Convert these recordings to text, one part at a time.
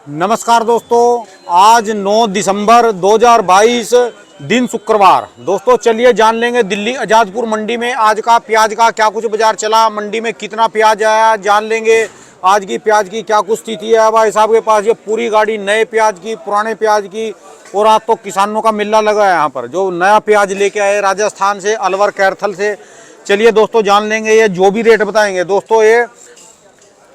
नमस्कार दोस्तों, आज 9 दिसंबर 2022 दिन शुक्रवार। दोस्तों चलिए जान लेंगे दिल्ली आजादपुर मंडी में आज का प्याज का क्या कुछ बाजार चला, मंडी में कितना प्याज आया, जान लेंगे आज की प्याज की क्या कुछ स्थिति है। भाई साहब के पास ये पूरी गाड़ी नए प्याज की, पुराने प्याज की, और आज तो किसानों का मेला लगा है यहाँ पर जो नया प्याज लेके आए राजस्थान से, अलवर कैरथल से। चलिए दोस्तों जान लेंगे, ये जो भी रेट बताएंगे दोस्तों, ये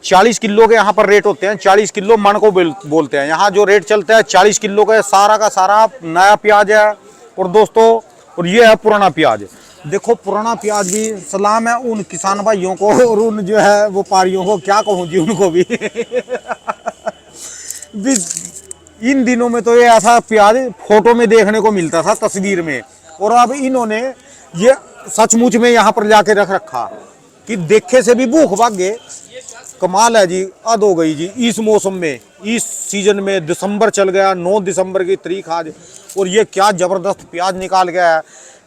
40 किलो के यहाँ पर रेट होते हैं। 40 किलो मन को बोलते हैं, यहाँ जो रेट चलता है 40 किलो का सारा का सारा नया प्याज है। और दोस्तों और ये है पुराना प्याज। देखो पुराना प्याज भी सलाम है उन किसान भाइयों को और उन जो है व्यापारियों को, क्या कहूँ जी उनको भी इन दिनों में तो ये ऐसा प्याज फोटो में देखने को मिलता था, तस्वीर में, और अब इन्होंने ये सचमुच में यहाँ पर जाके रख रखा कि देखे से भी भूख भाग गए। कमाल है जी, हद हो गई जी इस मौसम में, इस सीजन में। दिसंबर चल गया, 9 दिसंबर की तारीख आज, और ये क्या जबरदस्त प्याज निकाल गया है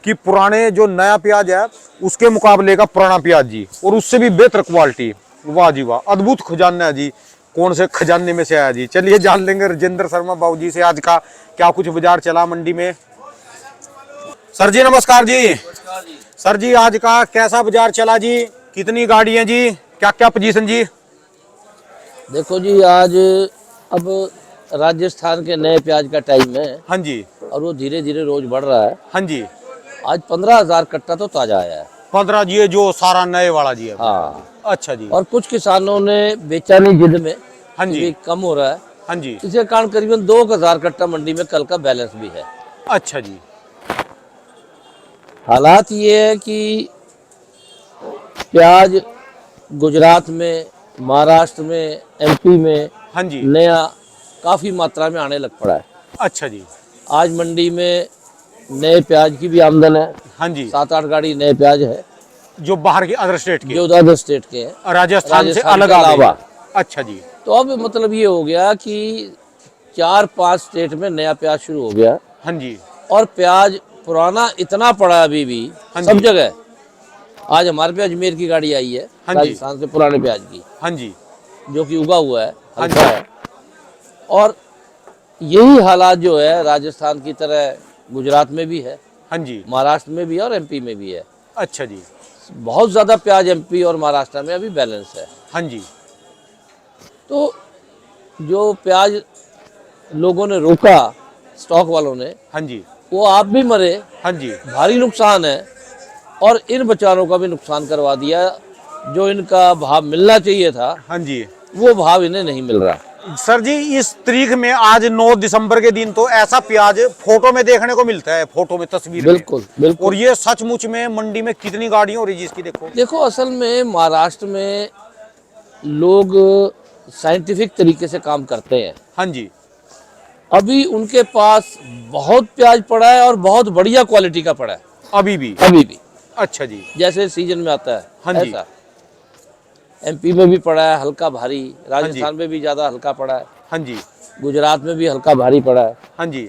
कि पुराने जो नया प्याज है उसके मुकाबले का पुराना प्याज जी, और उससे भी बेहतर क्वालिटी। वाह जी वाह, अद्भुत खजाना है जी। कौन से खजाने में से आया जी, चलिए जान लेंगे राजेंद्र शर्मा बाबू जी से आज का क्या कुछ बाजार चला मंडी में। सर जी नमस्कार जी। सर जी आज का कैसा बाजार चला जी, कितनी गाड़ी है जी, क्या क्या पोजीशन जी? देखो जी, आज अब राजस्थान के नए प्याज का टाइम है। हाँ जी। और वो धीरे धीरे रोज बढ़ रहा है। हाँ जी। आज 15,000 कट्टा तो ताजा आया है। 15 जी, ये जो सारा नए वाला जी है। हाँ। अच्छा जी। और कुछ किसानों ने बेचा नहीं जिद में। हाँ जी। कम हो रहा है। हाँ जी। इसके कारण करीबन 2,000 कट्टा मंडी में कल का बैलेंस भी है। अच्छा जी। हालात ये है कि प्याज गुजरात में, महाराष्ट्र में, एमपी में हाँ जी नया काफी मात्रा में आने लग पड़ा है। अच्छा जी। आज मंडी में नए प्याज की भी आमदन है। हाँ जी। 7-8 गाड़ी नए प्याज है जो बाहर के अदर स्टेट के, जो अदर स्टेट के हैं, राजस्थान से राजस्थान अलग के अलावा। अच्छा जी। तो अब मतलब ये हो गया कि 4-5 स्टेट में नया प्याज शुरू हो गया। हाँ जी। और प्याज पुराना इतना पड़ा अभी भी हाँ सब जी। जगह। आज हमारे पे अजमेर की गाड़ी आई है हाँ जी। राजस्थान से पुराने प्याज की, हाँ जी। जो कि उगा हुआ है, हाँ हल्का जी। है। और यही हालात जो है राजस्थान की तरह गुजरात में भी है, हाँ जी। महाराष्ट्र में भी है और एमपी में भी है। अच्छा जी। बहुत ज़्यादा प्याज एमपी और महाराष्ट्र में अभी बैलेंस है। हाँ जी। तो जो प्याज लोगों ने रोका, स्टॉक वालों ने, हाँ जी। वो आप भी मरे, हाँ जी। भारी नुकसान है। और इन बेचारों का भी नुकसान करवा दिया। जो इनका भाव मिलना चाहिए था, हाँ जी। वो भाव इन्हें नहीं मिल रहा। सर जी इस तारीख में आज 9 दिसंबर के दिन तो ऐसा प्याज फोटो में देखने को मिलता है, फोटो में, तस्वीर बिल्कुल में। बिल्कुल। और ये सचमुच में मंडी में कितनी गाड़ियां हो रही है जिसकी देखो। असल में महाराष्ट्र में लोग साइंटिफिक तरीके से काम करते हैं। हाँ जी। अभी उनके पास बहुत प्याज पड़ा है और बहुत बढ़िया क्वालिटी का पड़ा है अभी भी। अच्छा जी। जैसे सीजन में आता है। हाँ जी। ऐसा एमपी में भी पड़ा है हल्का भारी, राजस्थान में भी ज्यादा हल्का पड़ा है, हाँ जी। गुजरात में भी हल्का भारी पड़ा है। हाँ जी।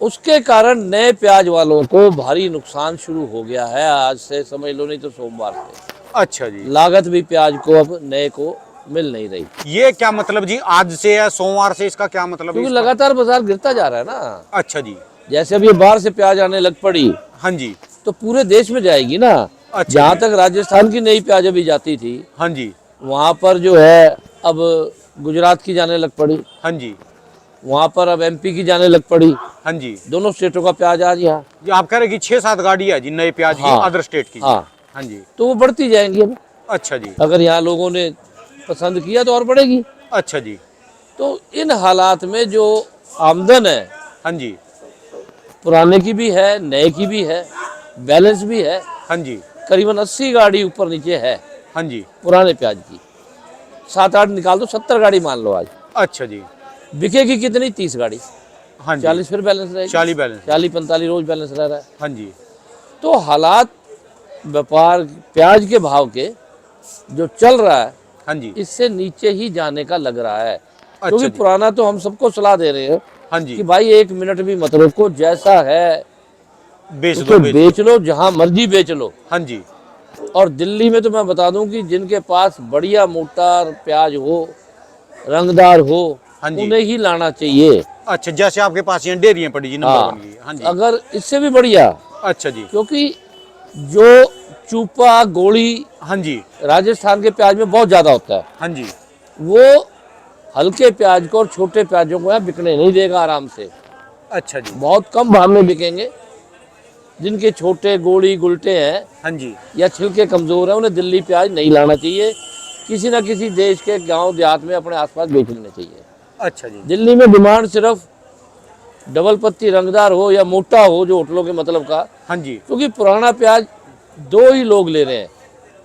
उसके कारण नए प्याज वालों को भारी नुकसान शुरू हो गया है। आज से समझ लो, नहीं तो सोमवार से। अच्छा जी। लागत भी प्याज को अब नए को मिल नहीं रही। ये क्या मतलब जी, आज से या सोमवार से, इसका क्या मतलब है क्योंकि इसका? लगातार बाजार गिरता जा रहा है ना। अच्छा जी। जैसे अब ये बाहर से प्याज आने लग पड़ी, हाँ जी। तो पूरे देश में जाएगी ना। अच्छा जहाँ जी। तक राजस्थान की नई प्याज अभी जाती थी, हाँ जी। वहाँ पर जो है अब गुजरात की जाने लग पड़ी, हाँ जी। वहाँ पर अब एमपी की जाने लग पड़ी। हाँ जी। दोनों स्टेटों का प्याज आज यहाँ। ये आप कह रहे हैं कि 6-7 गाड़ी है जी नए प्याज की, हाँ। अदर स्टेट की। हाँ। हाँ जी। तो वो बढ़ती जाएंगी अब। अच्छा जी। अगर यहाँ लोगों ने पसंद किया तो और बढ़ेगी। अच्छा जी। तो इन हालात में जो आमदन है, हाँ जी। पुराने की भी है, नए की भी है, बैलेंस भी है। हाँ जी। करीबन 80 गाड़ी ऊपर नीचे है हाँ जी। पुराने प्याज की। 7-8 निकाल दो, 70 गाड़ी मान लो आज। अच्छा जी। बिकेगी कितनी? 30 गाड़ी। हाँ जी। 40 फिर बैलेंस रहेगी। 40 बैलेंस। 40-45 रोज बैलेंस रह रहा है। हाँ जी। तो हालात व्यापार प्याज के भाव के जो चल रहा है, हाँ जी। इससे नीचे ही जाने का लग रहा है। अच्छा क्योंकि जी। पुराना तो हम सबको सलाह दे रहे हैं हाँ जी। कि भाई 1 मिनट भी मत रोको, जैसा है बेच उसको दो, बेच लो, जहां मर्जी बेच लो। हाँ जी। और दिल्ली में तो मैं बता दूं कि जिनके पास बढ़िया मोटा प्याज हो, रंगदार हो, हाँ जी। उन्हें ही लाना चाहिए। अच्छा, जैसे आपके पास ये डेयरियां पड़ी जी, नंबर हाँ, बन गई। हाँ जी। अगर इससे भी बढ़िया, अच्छा जी। क्योंकि जो चूपा गोली हाँ जी। राजस्थान के प्याज में बहुत ज़्यादा होता है, हाँ जी। वो हल्के प्याज को और छोटे प्याजों को यहाँ बिकने नहीं देगा आराम से। अच्छा जी। बहुत कम भाव में बिकेंगे। जिनके छोटे गोली गुलटे हैं हाँ जी। या छिलके कमज़ोर हैं, उन्हें दिल्ली प्याज नहीं लाना चाहिए। किसी न किसी देश के गांव देहात में अपने आसपास बेच लेने चाहिए। अच्छा जी। दिल्ली में डिमांड सिर्फ डबल पत्ती रंगदार हो या मोटा हो, जो होटलों के मतलब का, हाँ जी। क्योंकि पुराना प्याज दो ही लोग ले रहे हैं।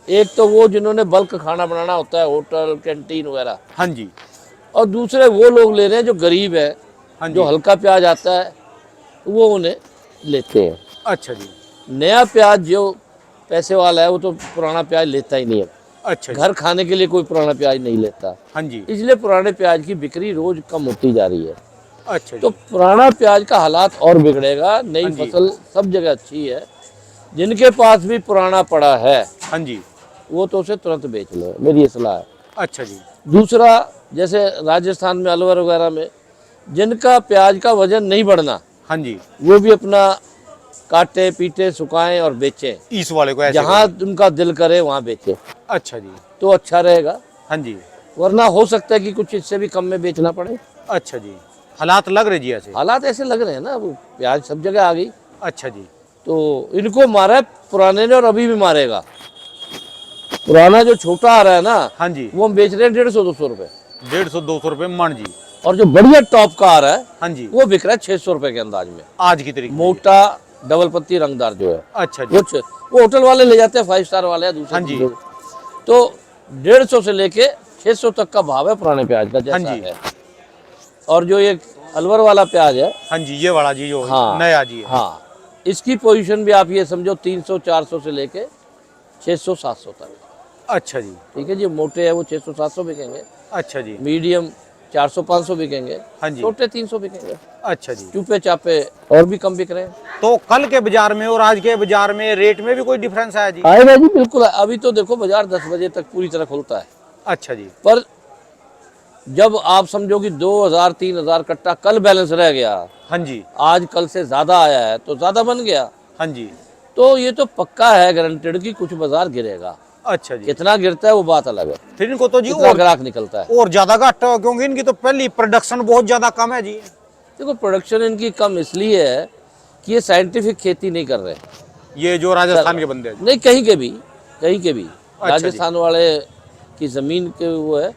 एक तो वो जिन्होंने बल्क खाना बनाना होता है, होटल कैंटीन वगैरह, हाँ जी। और दूसरे वो लोग ले रहे हैं जो गरीब है, हाँ जो जी। हल्का प्याज आता है वो उन्हें लेते हैं। अच्छा जी। नया प्याज जो पैसे वाला है वो तो पुराना प्याज लेता ही नहीं है। अच्छा जी। घर खाने के लिए कोई पुराना प्याज नहीं लेता, हाँ जी। इसलिए पुराने प्याज की बिक्री रोज कम होती जा रही है। अच्छा तो जी। पुराना प्याज का हालात और बिगड़ेगा। नई हाँ जी। फसल सब जगह अच्छी है, जिनके पास भी पुराना पड़ा है हाँ जी। वो तो उसे तुरंत बेच लो, मेरी ये सलाह है। अच्छा जी। दूसरा, जैसे राजस्थान में अलवर वगैरह में जिनका प्याज का वजन नहीं बढ़ना, हाँ जी। वो भी अपना काटे पीटे सुखाएं और बेचें। इस वाले को ऐसे जहाँ करें। उनका दिल करे वहाँ बेचें अच्छा जी। तो अच्छा रहेगा, हाँ जी। वरना हो सकता है कि कुछ इससे भी कम में बेचना पड़े। अच्छा जी। हालात लग रहे जी ऐसे। हालात ऐसे लग रहे हैं ना, वो प्याज सब जगह आ गई, अच्छा जी। तो इनको मारा है पुराने ने और अभी भी मारेगा। पुराना जो छोटा आ रहा है ना, हाँ जी। वो हम बेच रहे हैं 150-200 रुपए, 150-200 रुपए मन जी। और जो बढ़िया टॉप का आ रहा है हाँ जी। वो बिक रहा है 600 रुपए के अंदाज में। आज की तरीके से। मोटा डबल पत्ती रंगदार जो है, अच्छा जी। वो होटल वाले ले जाते हैं, 5 स्टार वाले या दूसरे हाँ जी। चीज़ों। तो 150 से लेके 600 तक का भाव है पुराने प्याज का, जैसा हाँ जी। है। और जो ये अलवर वाला प्याज है, हाँ जी, ये वाला जी जो हाँ नया जी है। हाँ, इसकी पोजीशन भी आप ये समझो 300-400 से लेके 600-700 तक। अच्छा जी। ठीक है जी, मोटे है वो 600-700 बिकेंगे, अच्छा जी। मीडियम 400-500 बिकेंगे, हाँ जी। छोटे 300 बिकेंगे, अच्छा जी। चुपे चापे और भी कम बिक रहे हैं। तो कल के बाजार में और आज के बाजार में रेट में भी कोई डिफरेंस आया जी? आएगा जी, बिल्कुल। अभी तो देखो बाजार 10 बजे तक पूरी तरह खुलता है, अच्छा जी। पर जब आप समझो कि 2000-3000 कट्टा कल बैलेंस रह गया, हाँ जी। आज कल से ज्यादा आया है तो ज्यादा बन गया, हाँ जी। तो ये तो पक्का है गारंटेड कि कुछ बाजार गिरेगा। अच्छा जी। कितना गिरता है वो बात अलग है, फिर इनको तो जी कितना और ग्राहक निकलता है। और ज्यादा घाटा, क्योंकि इनकी तो पहली प्रोडक्शन बहुत ज्यादा कम है जी। देखो प्रोडक्शन इनकी कम इसलिए है कि ये साइंटिफिक खेती नहीं कर रहे। ये जो राजस्थान के बंदे हैं जी। नहीं, कहीं के भी अच्छा राजस्थान वाले की जमीन के वो है,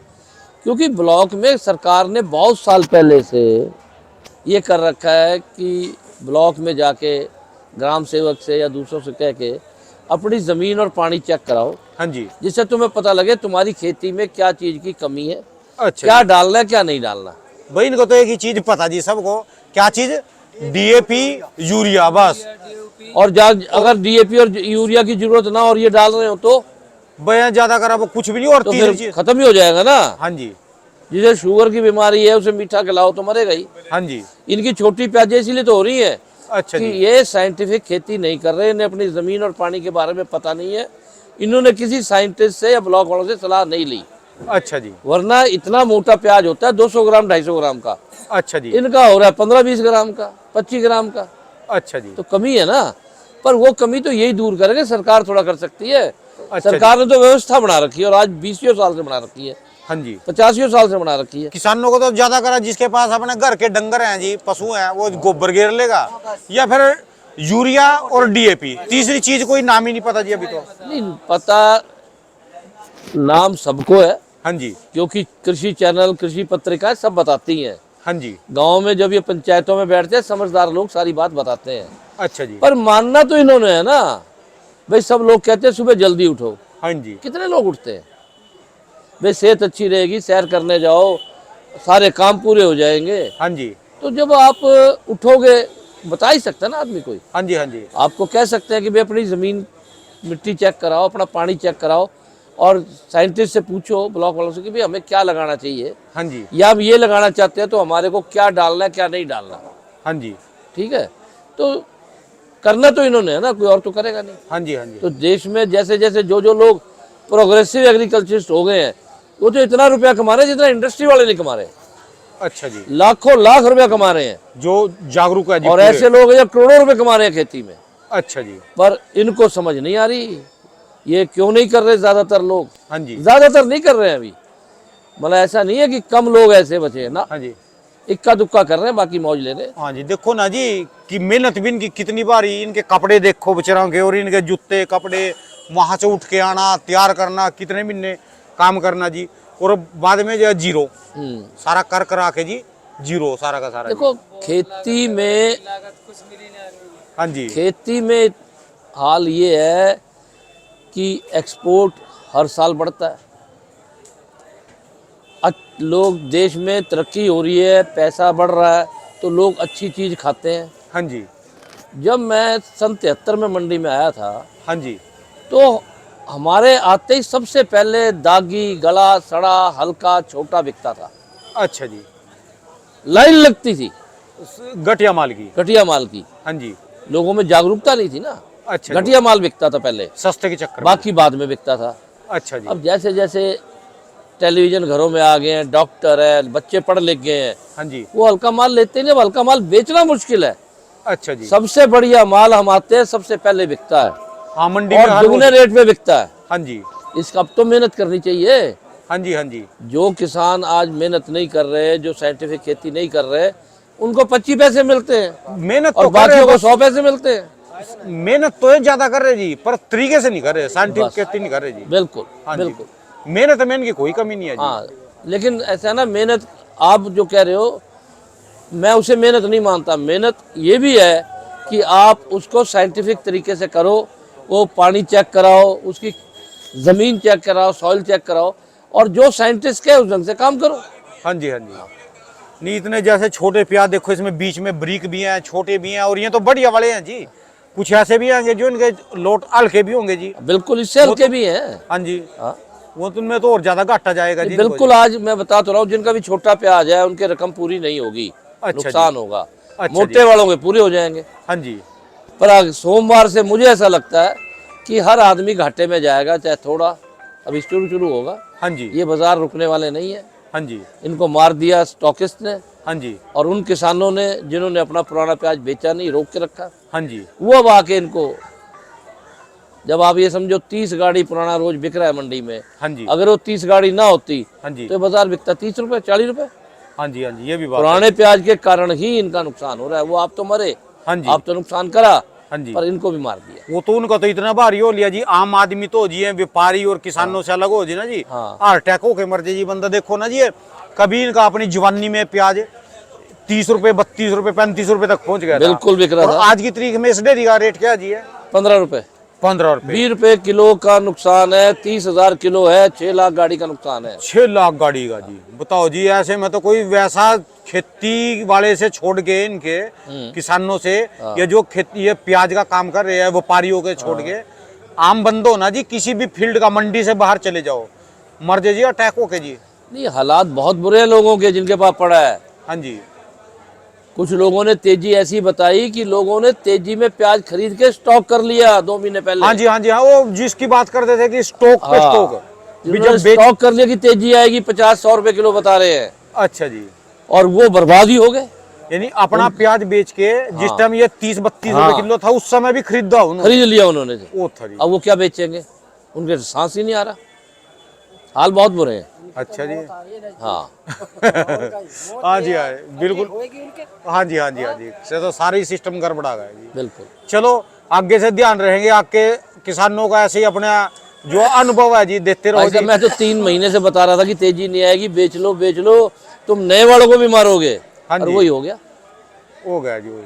क्योंकि ब्लॉक में सरकार ने बहुत साल पहले से ये कर रखा है कि ब्लॉक में जाके ग्राम सेवक से या दूसरों से कह के अपनी ज़मीन और पानी चेक कराओ, हाँ जी। जिससे तुम्हें पता लगे तुम्हारी खेती में क्या चीज़ की कमी है, अच्छा क्या डालना है क्या नहीं डालना। भाई, इनको तो एक ही चीज पता जी सबको, क्या चीज? डीएपी, यूरिया, बस। और अगर डीएपी और यूरिया की जरूरत ना और ये डाल रहे हो तो बयान ज्यादा करा वो कुछ भी नहीं। और तो तीसरी फिर चीज, खत्म ही हो जाएगा ना। हाँ जी। जिसे शुगर की बीमारी है उसे मीठा खिलाओ तो मरेगा ही। हाँ जी। इनकी छोटी प्याजें इसीलिए तो हो रही है अच्छा कि जी। ये साइंटिफिक खेती नहीं कर रहे, इन्हें अपनी ज़मीन और पानी के बारे में पता नहीं है, इन्होंने किसी साइंटिस्ट से या ब्लॉक वालों से सलाह नहीं ली, अच्छा जी। वरना इतना मोटा प्याज होता है 200 ग्राम 250 ग्राम का, अच्छा जी। इनका हो रहा है 15-20 ग्राम का, 25 ग्राम का। अच्छा जी। तो कमी है ना, पर वो कमी तो यही दूर करेंगे, सरकार थोड़ा कर सकती है। अच्छा सरकार ने तो व्यवस्था बना रखी है, और आज 20 साल से बना रखी है, हाँ जी। 50 साल से बना रखी है। किसानों को तो ज्यादा करा, जिसके पास अपने घर के डंगर हैं जी, पशु हैं, वो गोबर घेर लेगा, या फिर यूरिया और डीएपी। तीसरी चीज कोई नाम ही नहीं पता जी अभी तो। नहीं पता, नाम सबको है, हाँ जी। क्योंकि कृषि चैनल कृषि पत्रिकाएं सब बताती हैं। हाँ जी। गांव में जब ये पंचायतों में बैठते हैं समझदार लोग सारी बात बताते हैं, अच्छा जी। पर मानना तो इन्होंने है ना। भाई सब लोग कहते हैं सुबह जल्दी उठो, हाँ जी। कितने लोग उठते हैं? भाई सेहत अच्छी रहेगी, सैर करने जाओ, सारे काम पूरे हो जाएंगे। हाँ जी। तो जब आप उठोगे, बता ही सकता है ना आदमी कोई, हाँ जी। हाँ जी। आपको कह सकते हैं कि भाई अपनी ज़मीन मिट्टी चेक कराओ, अपना पानी चेक कराओ, और साइंटिस्ट से पूछो, ब्लॉक वालों से कि भाई हमें क्या लगाना चाहिए, हाँ जी। या हम ये लगाना चाहते हैं तो हमारे को क्या डालना है क्या नहीं डालना। हाँ जी। ठीक है, तो करना तो इन्होंने है ना, कोई और तो करेगा नहीं। हाँ जी। हाँ जी। तो देश में जैसे जैसे जो लोग प्रोग्रेसिव एग्रीकल्चरिस्ट हो गए हैं, वो तो इतना रुपया कमा रहे हैं जितना इंडस्ट्री वाले नहीं कमा रहे। अच्छा जी, लाखों लाख रुपया कमा रहे हैं जो जागरूक है जी और पूरे। ऐसे लोग हैं जो करोड़ों रुपए कमा रहे हैं खेती में, अच्छा जी, पर इनको समझ नहीं आ रही ये क्यों नहीं कर रहे। ज्यादातर लोग, हाँ जी, ज्यादातर नहीं कर रहे हैं अभी, मतलब ऐसा नहीं है कि कम लोग ऐसे बचे हैं ना, हाँ जी, इक्का दुक्का कर रहे हैं, बाकी मौज ले रहे हैं। हाँ जी। देखो ना जी कि मेहनत भी इनकी कितनी बारी, इनके कपड़े देखो बेचारों के, और इनके जूते कपड़े वहां से उठ के आना, तैयार करना, कितने महीने काम करना जी, और बाद में जो है जीरो, सारा कर करा के जी जीरो सारा का सारा जी। देखो खेती में, हाँ जी, खेती में हाल ये है कि एक्सपोर्ट हर साल बढ़ता है, लोग देश में तरक्की हो रही है, पैसा बढ़ रहा है, तो लोग अच्छी चीज़ खाते हैं। हाँ जी, जब मैं सन 73 में मंडी में आया था, हाँ जी, तो हमारे आते ही सबसे पहले दागी, गला सड़ा, हल्का, छोटा बिकता था। अच्छा जी, लाइन लगती थी घटिया माल की, घटिया माल की, हाँ जी, लोगों में जागरूकता नहीं थी ना, अच्छा जी, घटिया माल बिकता था पहले, सस्ते के चक्कर में। बाकी बाद में बिकता था। अच्छा जी, अब जैसे जैसे टेलीविजन घरों में आ गए हैं, डॉक्टर है, बच्चे पढ़ लिख गए हैं, हाँ जी, वो हल्का माल लेते नहीं। अब हल्का माल बेचना मुश्किल है, अच्छा जी, सबसे बढ़िया माल हम आते हैं सबसे पहले बिकता है हाँ मंडी में और हर दुगने रोज- रेट में बिकता है। हाँ जी, इसका अब तो मेहनत करनी चाहिए। हाँ जी, हाँ जी, जो किसान आज मेहनत नहीं कर रहे, जो साइंटिफिक खेती नहीं कर रहे, उनको 25 पैसे मिलते हैं मेहनत और तो कर रहे बाकियों को हैं, 100 पैसे मिलते हैं। मेहनत तो ये ज्यादा कर रहे जी, पर तरीके से नहीं कर रहे, साइंटिफिक बस। खेती नहीं कर रहे जी। बिल्कुल हाँ जी, बिल्कुल। मेहनत में इनकी कोई कमी नहीं है जी। हाँ, लेकिन ऐसा है ना, मेहनत आप जो कह रहे हो, मैं उसे मेहनत नहीं मानता। मेहनत ये भी है कि आप उसको साइंटिफिक तरीके से करो, वो पानी चेक कराओ, उसकी ज़मीन चेक कराओ, सॉइल चेक कराओ, और जो साइंटिस्ट के उस ढंग से काम करो। हाँ जी, हाँ जी, नहीं इतने जैसे छोटे प्याज देखो, इसमें बीच में ब्रिक भी हैं, छोटे भी हैं, और ये तो बढ़िया वाले हैं जी। कुछ ऐसे भी होंगे जो इनके लोट हल्के भी होंगे जी। बिल्कुल, इससे हल्के भी हैं। हाँ जी, हाँ, वो तो उनमें तो और ज्यादा घाटा जाएगा जी इनको बिल्कुल। आज मैं बता तो रहा हूँ, जिनका भी छोटा प्याज है उनके रकम पूरी नहीं होगी, अच्छा नुकसान जी। होगा। अच्छा मोटे वालों के पूरे हो जाएंगे। हाँ जी, पर आज सोमवार से मुझे ऐसा लगता है कि हर आदमी घाटे में जाएगा, चाहे थोड़ा। अभी शुरू शुरू होगा, हाँ जी, ये बाजार रुकने वाले नहीं है। हाँ जी, इनको मार दिया स्टॉकिस्ट ने, हाँ जी, और उन किसानों ने जिन्होंने अपना पुराना प्याज बेचा नहीं, रोक के रखा, हाँ जी, वो अब आके इनको, जब आप ये समझो 30 गाड़ी पुराना रोज बिक रहा है मंडी में, हाँ जी, अगर वो 30 गाड़ी ना होती हाँ जी, तो ये बाजार बिकता 30 रुपए 40 रुपए। हाँ जी, हाँ जी, ये भी बात है। पुराने प्याज के कारण ही इनका नुकसान हो रहा है। वो आप तो मरे, हाँ जी, आप तो नुकसान करा, हाँ जी, पर इनको भी मार दिया। वो तो उनका तो इतना भारी हो लिया जी, आम आदमी तो जी है, व्यापारी और किसानों से अलग हो जी ना जी। हाँ। हार्ट अटैक होके मर जाए जी बंदा। देखो ना जी, कभी इनका अपनी जवानी में प्याज 30 रुपए, 32 रुपए, 35 रुपए तक पहुंच गया था। बिल्कुल बिक रहा और था। आज की तारीख में इस डेयरी का रेट क्या जी है? 15 रुपए, 15 रुपए। 20 रुपए किलो का नुकसान है। 30,000 किलो है, 6 लाख गाड़ी का नुकसान है। 6 लाख गाड़ी का जी, बताओ जी। ऐसे में तो कोई वैसा खेती वाले से छोड़ के, इनके किसानों से, ये जो खेती ये प्याज का काम कर रहे हैं व्यापारियों के छोड़ के, आम बंदो ना जी, किसी भी फील्ड का मंडी से बाहर चले जाओ, मर जाए जी अटैक होके जी। नहीं, हालात बहुत बुरे हैं लोगों के जिनके पास पड़ा है। हाँ जी, कुछ लोगों ने तेजी ऐसी बताई कि लोगों ने तेजी में प्याज खरीद के स्टॉक कर लिया 2 महीने पहले। हाँ जी, हाँ जी, हाँ। वो जिसकी बात करते थे कि स्टॉक पे हाँ, स्टॉक भी जिन्होंने जब बेच। स्टॉक कर लिया कि तेजी आएगी, 50-100 रुपए किलो बता रहे हैं, अच्छा जी, और वो बर्बाद ही हो गए। यानी अपना प्याज बेच के जिस हाँ। टाइम ये 30-32 हाँ। रुपए किलो था, उस समय भी खरीदा उन्होंने। खरीद लिया उन्होंने। वो था जी। अब वो क्या बेचेंगे, उनके सांस ही नहीं आ रहा। हाल बहुत बुरे हैं। अच्छा जी, हाँ, हाँ जी, हाँ बिल्कुल, हाँ जी, हाँ जी, हाँ जी, से तो सारी सिस्टम गड़बड़ा गया जी। बिल्कुल। चलो आगे से ध्यान रहेंगे, आपके किसानों का ऐसे ही अपना जो अनुभव है जी देते रहो भाई जी। साहब, मैं तो 3 महीने से बता रहा था कि तेजी नहीं आएगी, बेच लो बेच लो, तुम नए वालों को भी मारोगे। हाँ और जी। वही हो गया। हो गया जी, वही।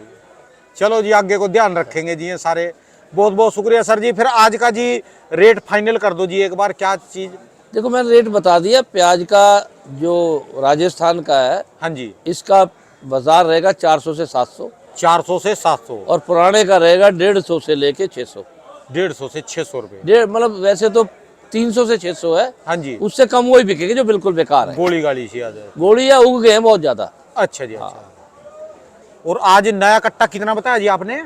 चलो जी, आगे को ध्यान रखेंगे जी। ये सारे बहुत बहुत शुक्रिया सर जी। फिर आज का जी रेट फाइनल कर दो जी एक बार, क्या चीज? देखो, मैंने रेट बता दिया। प्याज का जो राजस्थान का है, हाँ जी, इसका बाजार रहेगा 400 से 700, 400 से 700, और पुराने का रहेगा 150 से लेके 600। 150 से 600 रुपए। डेढ़ मतलब वैसे तो 300 से 600 है, हाँ जी, उससे कम वही बिकेगी जो बिल्कुल बेकार है। गोली गाली सी आ जाए। गोलियां उग गए हैं बहुत ज्यादा। अच्छा जी, अच्छा। और आज नया कट्टा कितना बताया जी आपने?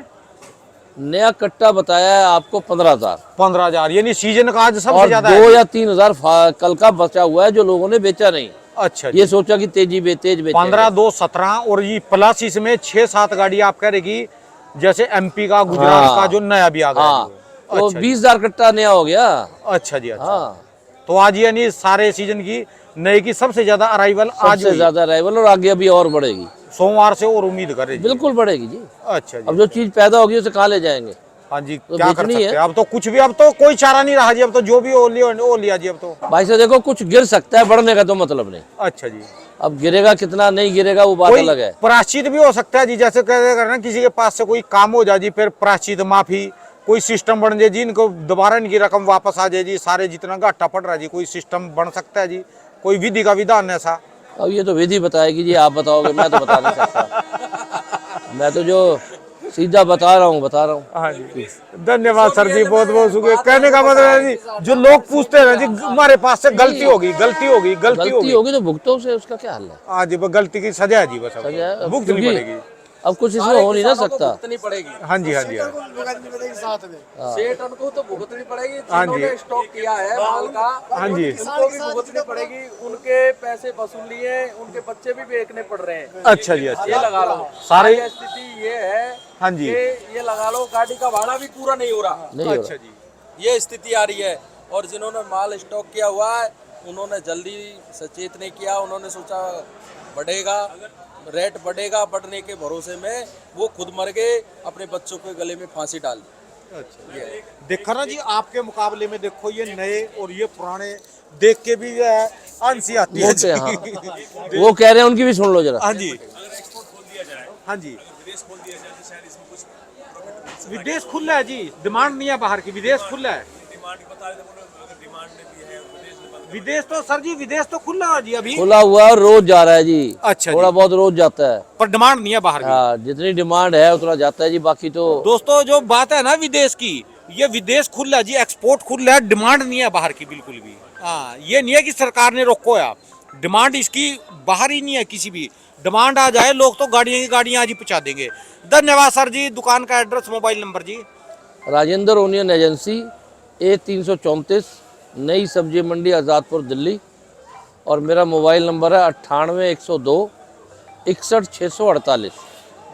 नया कट्टा बताया है आपको 15,000, 15,000, यानी सीजन का आज सबसे और ज्यादा 2 है। या 3,000 कल का बचा हुआ है जो लोगों ने बेचा नहीं। अच्छा जी। ये सोचा कि तेज बेचेंगे। 15, 2, 17 और ये प्लस इसमें 6-7 गाड़ी आप कह रहे कि जैसे एमपी का, गुजरात हाँ। का जो नया भी आ गया हाँ, जी। तो अच्छा जी। 20,000 कट्टा नया हो गया। अच्छा जी। अच्छा, हाँ, तो आज यानी सारे सीजन की नए की सबसे ज्यादा अराइवल आज सबसे हुई, ज्यादा अराइवल, और आगे अभी और बढ़ेगी। सोमवार से और उम्मीद करे जी। बिल्कुल बढ़ेगी जी। अच्छा जी। अब जो चीज पैदा होगी उसे कहाँ ले जाएंगे? हाँ जी, तो क्या कर बेचनी सकते है। हैं, अब तो कुछ भी, अब तो कोई चारा नहीं रहा जी, अब तो जो भी हो लिया वो लिया जी अब तो। भाई साहब देखो, कुछ गिर सकता है, बढ़ने का तो मतलब नहीं। अच्छा जी। अब गिरेगा कितना, नहीं गिरेगा, वो बात कोई अलग है। प्रायश्चित भी हो सकता है जी, जैसे कहते करना किसी के पास से कोई काम हो जाए जी, फिर प्रायश्चित माफी कोई सिस्टम बन जाए जी, इनको दोबारा इनकी रकम वापस आ जाए जी, सारे जितना घाटा पड़ रहा है जी, कोई सिस्टम बन सकता है जी, कोई विधि का विधान ऐसा। अब ये तो विधि बताएगी जी, आप बताओगे, मैं तो बता नहीं सकता। मैं तो जो सीधा बता रहा हूँ। हाँ जी, धन्यवाद सर जी, बहुत बहुत शुक्रिया। कहने का मतलब है जी, जो लोग पूछते हैं ना जी, हमारे पास से गलती होगी, गलती होगी, गलती गलती होगी, होगी तो भुगतो से, उसका क्या हल है? हाँ जी, गलती की सजा है जी, बस अब सजा है, तो अब भुगतनी क्योंकि पड़ेगी। अब कुछ इसमें हो नहीं ना सकता। भुगतनी पड़ेगी। हाँ जी, हाँ जी, हाँ सेठ उनको तो भुगतनी पड़ेगी, हाँ जी। जिन्होंने स्टॉक किया है माल का, हाँ जी। उनको भी भुगतनी पड़ेगी। उनके पैसे वसूल लिए, उनके बच्चे भी बेचने पड़ रहे हैं। अच्छा जी। ये अच्छा, लगा लो, सारे, आज स्थिति ये है हाँ जी। कि ये लगा लो, गाड़ी का भाड़ा भी पूरा नहीं हो रहा। नहीं हो अच्छा रहा। जी। ये स्थिति आ रही है। और जिन्होंने माल स्टॉक किया हुआ है, उन्होंने जल्दी सचेत नहीं किया। उन्होंने सोचा बढ़ेगा, रेट बढ़ेगा, बढ़ने के भरोसे में वो खुद मर गए, अपने बच्चों के गले में फांसी डाल दी। अच्छा, देखा ना जी, आपके मुकाबले में देखो ये नए और ये पुराने देख के भी हंसी आती है मोटे, जी। हाँ। वो कह रहे हैं, उनकी भी सुन लो जरा। हाँ जी, हाँ जी, विदेश खुला है जी, डिमांड नहीं है बाहर की, विदेश खुला है। विदेश तो सर जी, विदेश तो खुला है जी अभी, खुला हुआ और रोज जा रहा है जी। अच्छा थोड़ा जी। बहुत रोज जाता है। पर डिमांड नहीं है बाहर की। हाँ, जितनी डिमांड है उतना जाता है जी, बाकी तो दोस्तों जो बात है ना विदेश की, ये विदेश खुला है जी, एक्सपोर्ट खुला है, डिमांड नहीं है बाहर की बिल्कुल भी। हाँ, ये नहीं है कि सरकार ने रोको है, डिमांड इसकी बाहर ही नहीं है किसी भी। डिमांड आ जाए, लोग तो गाड़ियाँ की गाड़ियाँ आज ही पहुँचा देंगे। धन्यवाद सर जी। दुकान का एड्रेस, मोबाइल नंबर जी। राजेंद्र ओनियन एजेंसी, A334, नई सब्जी मंडी, आज़ादपुर, दिल्ली। और मेरा मोबाइल नंबर है 98 102 61 648।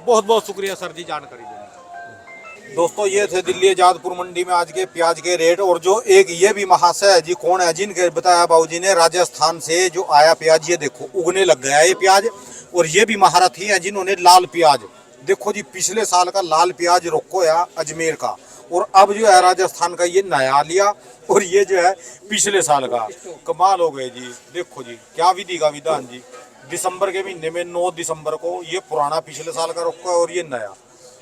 बहुत बहुत शुक्रिया सर जी जानकारी देने का। दोस्तों ये थे दिल्ली आजादपुर मंडी में आज के प्याज के रेट। और जो एक ये भी महाशय है जी, कौन है, जिनके बताया बाबूजी ने, राजस्थान से जो आया प्याज, ये देखो उगने लग गया ये प्याज। और ये भी महारथी है जिन्होंने लाल प्याज, देखो जी, पिछले साल का लाल प्याज रोको या अजमेर का, और अब जो है राजस्थान का ये नया लिया, और ये जो है पिछले साल का। कमाल हो गए जी, देखो जी क्या विधि का विधान जी। दिसंबर के महीने में 9 दिसंबर को ये पुराना पिछले साल का रोका और ये नया,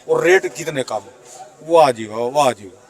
और रेट कितने कम। वाह जी वाह, वाह जी वाह।